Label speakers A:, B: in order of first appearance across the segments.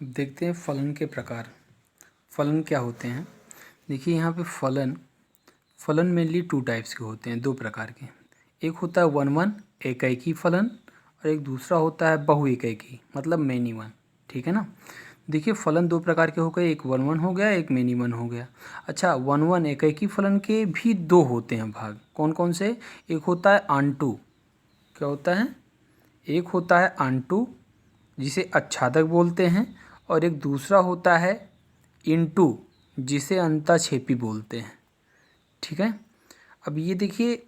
A: अब देखते हैं फलन के प्रकार। फलन क्या होते हैं? देखिए यहाँ पे फलन मेनली टू टाइप्स के होते हैं, दो प्रकार के। एक होता है वन वन एकैकी फलन और एक दूसरा होता है बहु एकैकी मतलब मेनी वन। ठीक है ना। देखिए फलन दो प्रकार के हो गए, एक वन वन हो गया, एक मेनी वन हो गया। अच्छा, वन वन एकैकी फलन के भी दो होते हैं भाग। कौन कौन से? एक होता है आंटू। क्या होता है? एक होता है आंटू जिसे अच्छादक बोलते हैं, और एक दूसरा होता है इंटू जिसे अंताक्षेपी बोलते हैं। ठीक है। अब ये देखिए,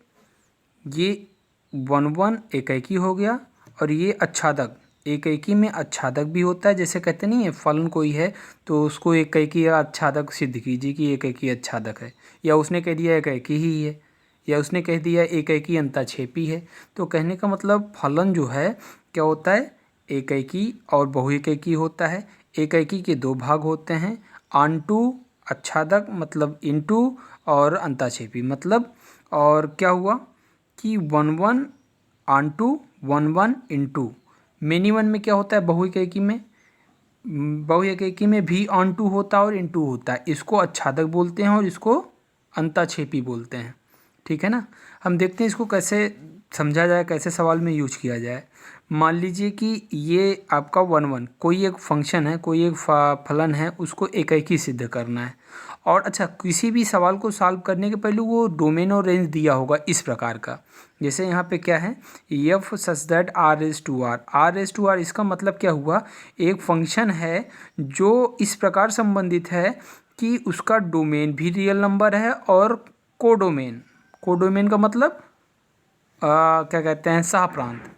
A: ये वन वन एकैकी हो गया और ये अच्छादक। एकैकी में अच्छादक भी होता है, जैसे कहते नहीं है फलन कोई है तो उसको एकैकी या अच्छादक सिद्ध कीजिए कि एकैकी अच्छादक है, या उसने कह दिया एकैकी ही है, या उसने कह दिया एकैकी अंताक्षेपी है। तो कहने का मतलब फलन जो है क्या होता है, एकैकी और बहुएकैकी होता है। एकैकी के दो भाग होते हैं, आंटू अच्छादक मतलब इंटू और अंताक्षेपी मतलब। और क्या हुआ कि one one onto one one into. Many one में क्या होता है, बहुएकैकी में भी आंटू होता है और इंटू होता है। इसको अच्छादक बोलते हैं और इसको अंताक्षेपी बोलते हैं। ठीक है ना। हम देखते हैं इसको कैसे समझा जाए, कैसे सवाल में यूज किया जाए। मान लीजिए कि ये आपका वन वन कोई एक फंक्शन है, कोई एक फलन है, उसको एकैकी सिद्ध करना है। और अच्छा, किसी भी सवाल को सॉल्व करने के पहले वो डोमेन और रेंज दिया होगा इस प्रकार का। जैसे यहाँ पे क्या है, एफ सच दैट आर इसका मतलब क्या हुआ, एक फंक्शन है जो इस प्रकार संबंधित है कि उसका डोमेन भी रियल नंबर है और कोडोमेन का मतलब क्या कहते हैं, सह प्रांत।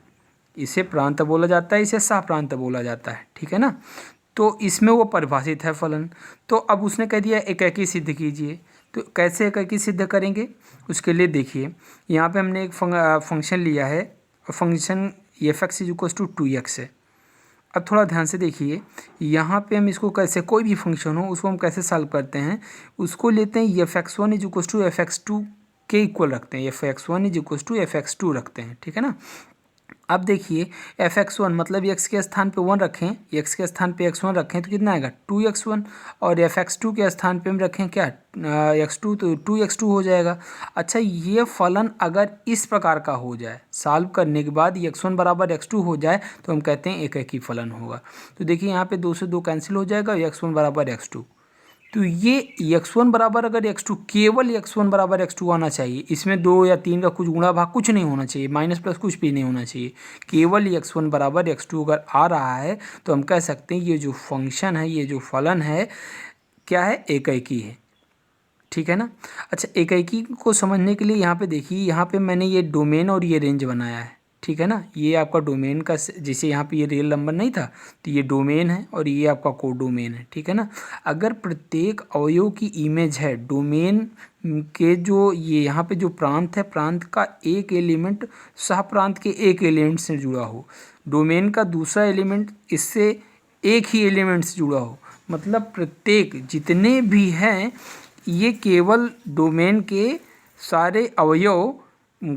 A: इसे प्रांत बोला जाता है, इसे सह प्रांत बोला जाता है। ठीक है ना। तो इसमें वो परिभाषित है फलन। तो अब उसने कह दिया एकैकी सिद्ध कीजिए, तो कैसे एकैकी सिद्ध करेंगे उसके लिए देखिए, यहाँ पे हमने एक फंक्शन लिया है, function f x is equals to 2x है। अब थोड़ा ध्यान से देखिए, यहाँ पे हम इसको कैसे, कोई भी फंक्शन हो उसको हम कैसे सॉल्व करते हैं, उसको लेते हैं f x one is equals to f x two के इक्वल रखते हैं, f x one is equals to f x two रखते हैं। ठीक है ना। अब देखिए एफ एक्स वन मतलब एक्स के स्थान पे वन रखें, एक्स के स्थान पे एक्स वन रखें तो कितना आएगा 2x1, और एफ एक्स टू के स्थान पे हम रखें क्या एक्स टू, तो 2x2 हो जाएगा। अच्छा, ये फलन अगर इस प्रकार का हो जाए, सॉल्व करने के बाद x1 बराबर x2 हो जाए तो हम कहते हैं एकैकी फलन होगा। तो देखिए यहाँ पे 2 से 2 कैंसिल हो जाएगा, x1 बराबर x2। तो ये x1 बराबर अगर x2, केवल x1 बराबर x2 आना चाहिए, इसमें 2 या 3 का कुछ गुणा भाग कुछ नहीं होना चाहिए, माइनस प्लस कुछ भी नहीं होना चाहिए। केवल x1 बराबर x2 अगर आ रहा है तो हम कह सकते हैं ये जो फंक्शन है, ये जो फलन है क्या है, एकैकी है। ठीक है ना। अच्छा, एकैकी को समझने के लिए यहाँ पे देखिए, यहाँ पे मैंने ये डोमेन और ये रेंज बनाया है। ठीक है ना। ये आपका डोमेन का, जैसे यहाँ पे ये रियल नंबर नहीं था तो ये डोमेन है और ये आपका कोडोमेन है। ठीक है ना। अगर प्रत्येक अवयव की इमेज है, डोमेन के जो ये यहाँ पे जो प्रांत है, प्रांत का एक एलिमेंट सह प्रांत के एक एलिमेंट से जुड़ा हो, डोमेन का दूसरा एलिमेंट इससे एक ही एलिमेंट से जुड़ा हो, मतलब प्रत्येक जितने भी हैं ये केवल डोमेन के सारे अवयव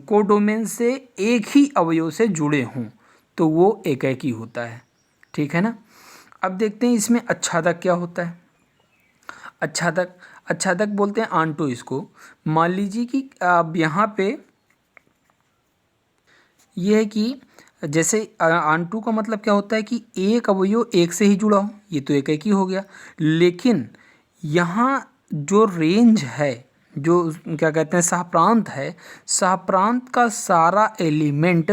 A: को डोमेन से एक ही अवयव से जुड़े हों तो वो एकैकी होता है। ठीक है ना। अब देखते हैं इसमें अच्छादक क्या होता है। अच्छादक बोलते हैं आंटो इसको। मान लीजिए कि अब यहाँ पे ये है कि जैसे आंटू का मतलब क्या होता है कि एक अवयव एक से ही जुड़ा हो, ये तो एकैकी हो गया। लेकिन यहाँ जो रेंज है, जो क्या कहते हैं सहप्रांत है, सहप्रांत का सारा एलिमेंट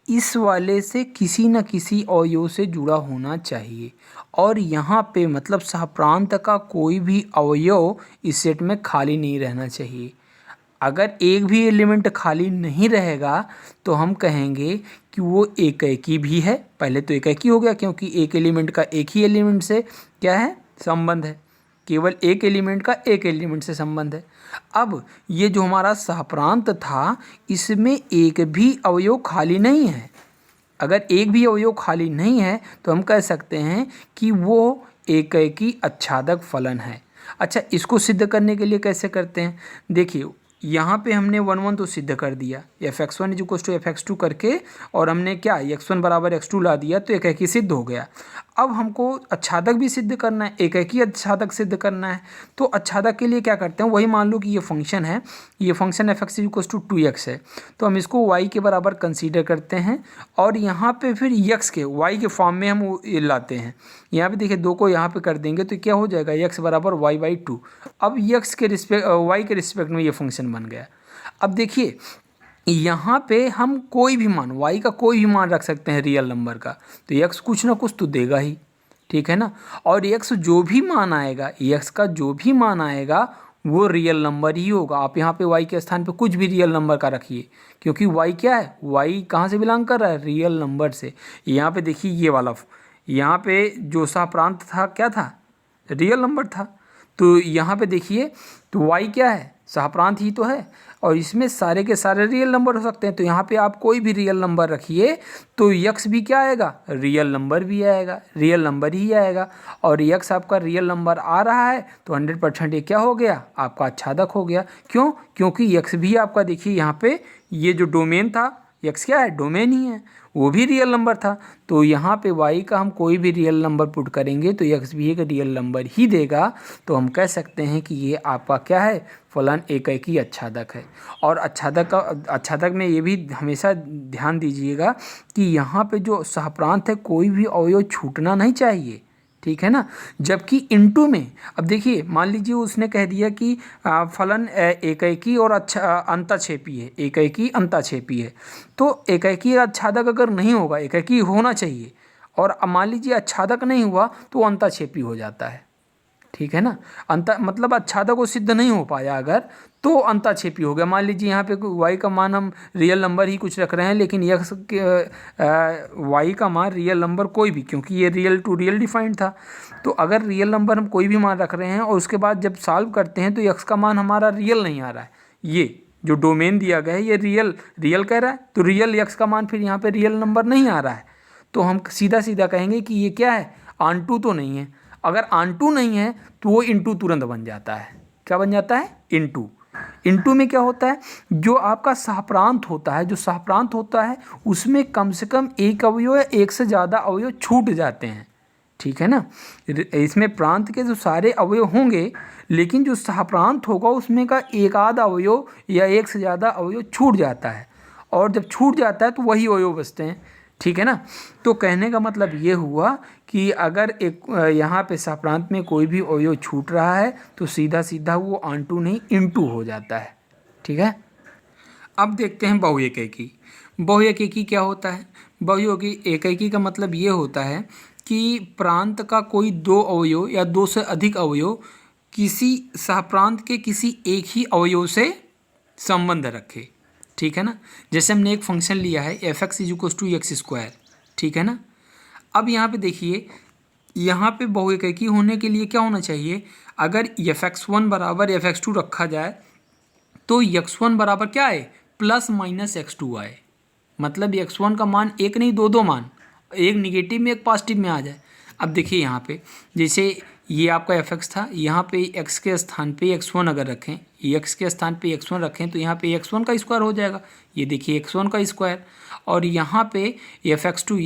A: इस वाले से किसी न किसी अवयव से जुड़ा होना चाहिए। और यहाँ पे मतलब सहप्रांत का कोई भी अवयव इस सेट में खाली नहीं रहना चाहिए। अगर एक भी एलिमेंट खाली नहीं रहेगा तो हम कहेंगे कि वो एकैकी भी है। पहले तो एकैकी हो गया क्योंकि एक एलिमेंट का एक ही एलिमेंट से क्या है, संबंध है, केवल एक एलिमेंट का एक एलिमेंट से संबंध है। अब ये जो हमारा सहप्रांत था इसमें एक भी अवयव खाली नहीं है। अगर एक भी अवयव खाली नहीं है तो हम कह सकते हैं कि वो एकैकी अच्छादक फलन है। अच्छा, इसको सिद्ध करने के लिए कैसे करते हैं, देखिए यहाँ पे हमने वन वन तो सिद्ध कर दिया, f x one is equal to f x two करके, और हमने क्या x1 बराबर x2 ला दिया तो एकैकी सिद्ध हो गया। अब हमको अच्छादक भी सिद्ध करना है, एकाकी अच्छादक सिद्ध करना है। तो अच्छादक के लिए क्या करते हैं, वही मान लो कि ये फंक्शन है, ये function f x equal to 2x है, तो हम इसको y के बराबर कंसीडर करते हैं और यहाँ पे फिर x के y के फॉर्म में हम ये लाते हैं। यहाँ पे देखिए 2 को यहाँ पे कर देंगे तो क्या हो जाएगा, x बराबर y/2। अब x के रिस्पेक्ट y के रिस्पेक्ट में ये फंक्शन बन गया। अब देखिए यहाँ पे हम कोई भी मान y का कोई भी मान रख सकते हैं रियल नंबर का, तो x कुछ ना कुछ तो देगा ही, ठीक है ना। और x जो भी मान आएगा, x का जो भी मान आएगा वो रियल नंबर ही होगा। आप यहाँ पे y के स्थान पे कुछ भी रियल नंबर का रखिए, क्योंकि y क्या है, y कहाँ से बिलोंग कर रहा है, रियल नंबर से। यहाँ पे देखिए ये वाला, यहाँ पे जो सहप्रांत था क्या था, रियल नंबर था। तो यहाँ पे देखिए तो y क्या है, सहप्रांत ही तो है, और इसमें सारे के सारे रियल नंबर हो सकते हैं। तो यहाँ पे आप कोई भी रियल नंबर रखिए तो x भी क्या आएगा, रियल नंबर भी आएगा, रियल नंबर ही आएगा। और x आपका रियल नंबर आ रहा है तो 100% ये क्या हो गया, आपका अच्छादक हो गया। क्यों, क्योंकि x भी आपका देखिए यहाँ पे ये जो डोमेन था, x क्या है, डोमेन ही है, वो भी रियल नंबर था। तो यहाँ पे y का हम कोई भी रियल नंबर पुट करेंगे तो x भी एक रियल नंबर ही देगा। तो हम कह सकते हैं कि ये आपका क्या है, फलन एकाकी अच्छादक है। और अच्छादक में ये भी हमेशा ध्यान दीजिएगा कि यहाँ पे जो सहप्रांत है कोई भी अवयव छूटना नहीं चाहिए, ठीक है ना। जबकि इनटू में अब देखिए मान लीजिए उसने कह दिया कि फलन एकाकी और अंतःक्षेपी है, एकाकी अंतःक्षेपी है। तो एकाकी अच्छादक अगर नहीं होगा, एकाकी होना चाहिए, और मान लीजिए अच्छादक नहीं हुआ तो अंतःक्षेपी हो जाता है, ठीक है ना। मतलब अच्छादक को सिद्ध नहीं हो पाया अगर, तो अंतःक्षेपी हो गया। मान लीजिए यहाँ पे y का मान हम रियल नंबर ही कुछ रख रहे हैं, लेकिन x के y का मान रियल नंबर कोई भी, क्योंकि ये रियल टू रियल डिफाइंड था। तो अगर रियल नंबर हम कोई भी मान रख रहे हैं और उसके बाद जब सॉल्व करते हैं तो x का मान हमारा रियल नहीं आ रहा है, ये जो डोमेन दिया गया है ये रियल कह रहा है, तो रियल x का मान फिर यहाँ पर रियल नंबर नहीं आ रहा है। तो हम सीधा सीधा कहेंगे कि ये क्या है, ऑन टू तो नहीं है। अगर ऑन टू नहीं है तो वो इनटू तुरंत बन जाता है। क्या बन जाता है, इनटू। इनटू में क्या होता है, जो आपका सहप्रांत होता है, जो सहप्रांत होता है उसमें कम से कम एक अवयव या एक से ज़्यादा अवयव छूट जाते हैं, ठीक है ना। इसमें प्रांत के जो सारे अवयव होंगे, लेकिन जो सहप्रांत होगा उसमें का एक आध अवयव या एक से ज़्यादा अवयव छूट जाता है, और जब छूट जाता है तो वही अवयव बचते हैं, ठीक है ना। तो कहने का मतलब ये हुआ कि अगर एक यहाँ पे सहप्रांत में कोई भी अवयव छूट रहा है तो सीधा सीधा वो ऑन टू नहीं इनटू हो जाता है, ठीक है। अब देखते हैं बहुएकाकी। बहुएकाकी क्या होता है, बहुएकाकी का मतलब ये होता है कि प्रांत का कोई दो अवयव या दो से अधिक अवयव किसी सहप्रांत के किसी एक ही अवयव से संबंध रखे, ठीक है ना। जैसे हमने एक फंक्शन लिया है f x is equal to x square, ठीक है ना। अब यहाँ पे देखिए, यहाँ पे बहुएकाकी होने के लिए क्या होना चाहिए, अगर f(x1) बराबर f(x2) रखा जाए तो x1 बराबर क्या आए, प्लस माइनस x2 आए। मतलब x1 का मान एक नहीं दो मान, एक निगेटिव में एक पॉजिटिव में आ जाए। अब देखिए यहाँ पे जैसे ये आपका f(x) था, यहाँ पे x के स्थान पे x1 अगर रखें, x के स्थान पे x1 रखें तो यहाँ पे x1 का स्क्वायर हो जाएगा, ये देखिए x1 का स्क्वायर। और यहाँ पे f(x2)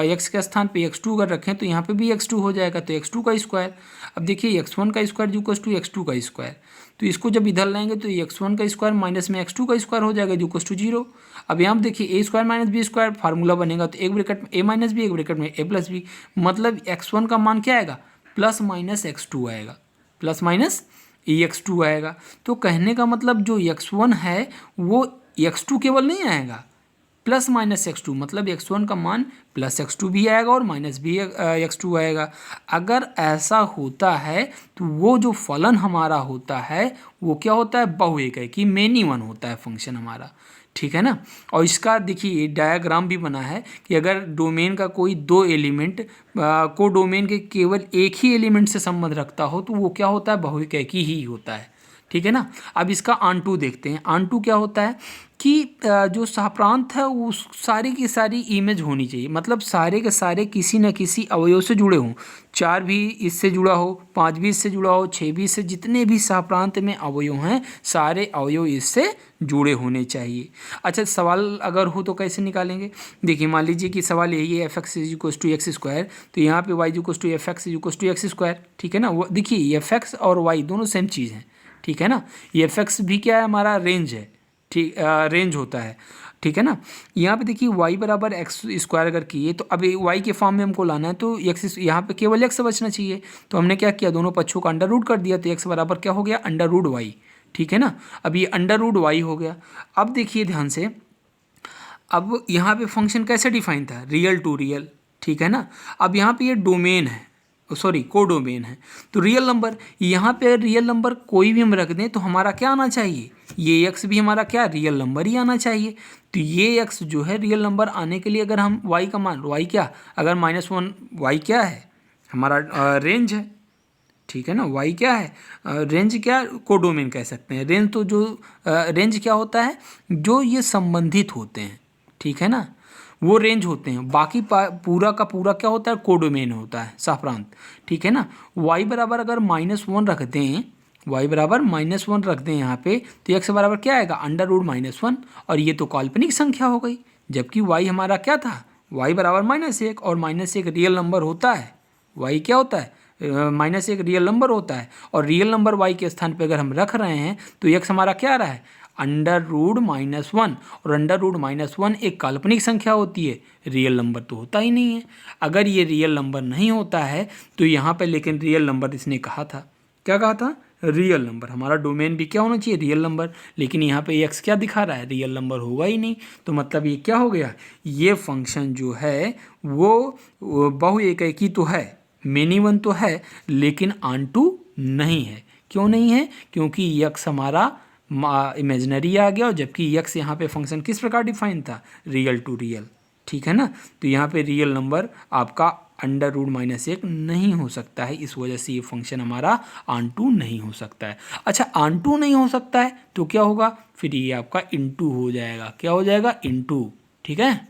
A: x के स्थान पे x2 अगर रखें तो यहाँ पे भी x2 हो जाएगा, तो x2 का स्क्वायर। अब देखिए x1 का स्क्वायर इक्वल टू x2 का स्क्वायर, तो इसको जब इधर लाएंगे तो x1 का स्क्वायर माइनस में x2 का स्क्वायर हो जाएगा इक्वल टू 0। अब यहाँ पे देखिए a square minus b square formula बनेगा, तो एक ब्रैकेट में a माइनस बी, एक ब्रैकेट में a प्लस बी, मतलब x1 का मान क्या आएगा, प्लस माइनस x2 आएगा, प्लस माइनस x2 आएगा। तो कहने का मतलब जो x1 है वो x2 केवल नहीं आएगा, प्लस माइनस x2, मतलब x1 का मान प्लस x2 भी आएगा और माइनस भी x2 आएगा। अगर ऐसा होता है तो वो जो फलन हमारा होता है वो क्या होता है, बहुएकाकी, मेनी वन होता है फंक्शन हमारा, ठीक है ना। और इसका देखिए डायग्राम भी बना है कि अगर डोमेन का कोई दो एलिमेंट को डोमेन के केवल एक ही एलिमेंट से संबंध रखता हो तो वो क्या होता है, बहुएकाकी ही होता है, ठीक है ना। अब इसका ऑन टू देखते हैं। ऑन टू क्या होता है कि जो सहप्रांत है वो सारी की सारी इमेज होनी चाहिए, मतलब सारे के सारे किसी न किसी अवयव से जुड़े हों। 4 भी इससे जुड़ा हो, 5 भी इससे जुड़ा हो, 6 भी इससे, जितने भी सहप्रांत में अवयव हैं सारे अवयव इससे जुड़े होने चाहिए। अच्छा, सवाल अगर हो तो कैसे निकालेंगे? देखिए मान लीजिए कि सवाल यही है, f x is equal to x square, तो यहाँ पे y is equal to f x is equal to x square, ठीक है ना। वो देखिए एफ एक्स और वाई दोनों सेम चीज़ हैं, ठीक है ना। एफ एक्स भी क्या है, हमारा रेंज है, ठीक, रेंज होता है, ठीक है ना। यहाँ पे देखिए y बराबर एक्स स्क्वायर अगर किए तो अब y के फॉर्म में हमको लाना है, तो x यहाँ पे केवल x बचना चाहिए, तो हमने क्या किया, दोनों पक्षों का अंडर रूट कर दिया, तो x बराबर क्या हो गया, अंडर रूट y, ठीक है ना। अब ये अंडर रूट y हो गया। अब देखिए ध्यान से, अब यहाँ पे फंक्शन कैसे डिफाइन था, रियल टू रियल, ठीक है ना। अब यहाँ पे ये डोमेन है, सॉरी कोडोमेन है, तो रियल नंबर, यहाँ पे रियल नंबर कोई भी हम रख दें तो हमारा क्या आना चाहिए, ये x भी हमारा क्या रियल नंबर ही आना चाहिए। तो ये x जो है रियल नंबर आने के लिए अगर हम y का मान, y क्या, अगर -1 y क्या है, हमारा रेंज है, ठीक है ना। y क्या है, रेंज, क्या कोडोमेन कह सकते हैं। रेंज तो जो रेंज क्या होता है, जो ये संबंधित होते हैं, ठीक है ना, वो रेंज होते हैं। बाकी पूरा का पूरा क्या होता है, कोडोमेन होता है, सहप्रांत, ठीक है ना। y बराबर अगर -1 रख दें, y बराबर -1 रख दें यहाँ पे, तो x बराबर क्या आएगा, अंडर रूट -1, और ये तो काल्पनिक संख्या हो गई, जबकि y हमारा क्या था, y बराबर -1, और -1 रियल नंबर होता है, y क्या होता है, -1 रियल नंबर होता है, और रियल नंबर y के स्थान पे अगर हम रख रहे हैं तो x हमारा क्या आ रहा है, अंडर रूट -1, और अंडर रूट -1 एक काल्पनिक संख्या होती है, रियल नंबर तो होता ही नहीं है। अगर ये रियल नंबर नहीं होता है तो यहाँ पे लेकिन रियल नंबर इसने कहा था, क्या कहा था, रियल नंबर। हमारा डोमेन भी क्या होना चाहिए, रियल नंबर, लेकिन यहाँ पे एक्स क्या दिखा रहा है, रियल नंबर होगा ही नहीं। तो मतलब ये क्या हो गया, ये फंक्शन जो है वो बहुएककी तो है, मेनी वन तो है, लेकिन ऑनटू नहीं है। क्यों नहीं है, क्योंकि यक्स हमारा इमेजिनरी आ गया, और जबकि यक्स यहाँ पे फंक्शन किस प्रकार डिफाइन था, रियल टू रियल, ठीक है ना। तो यहाँ पे रियल नंबर आपका अंडर रूट -1 नहीं हो सकता है, इस वजह से ये फंक्शन हमारा ऑनटू नहीं हो सकता है। अच्छा, ऑनटू नहीं हो सकता है तो क्या होगा, फिर ये आपका इनटू हो जाएगा, क्या हो जाएगा, इनटू, ठीक है।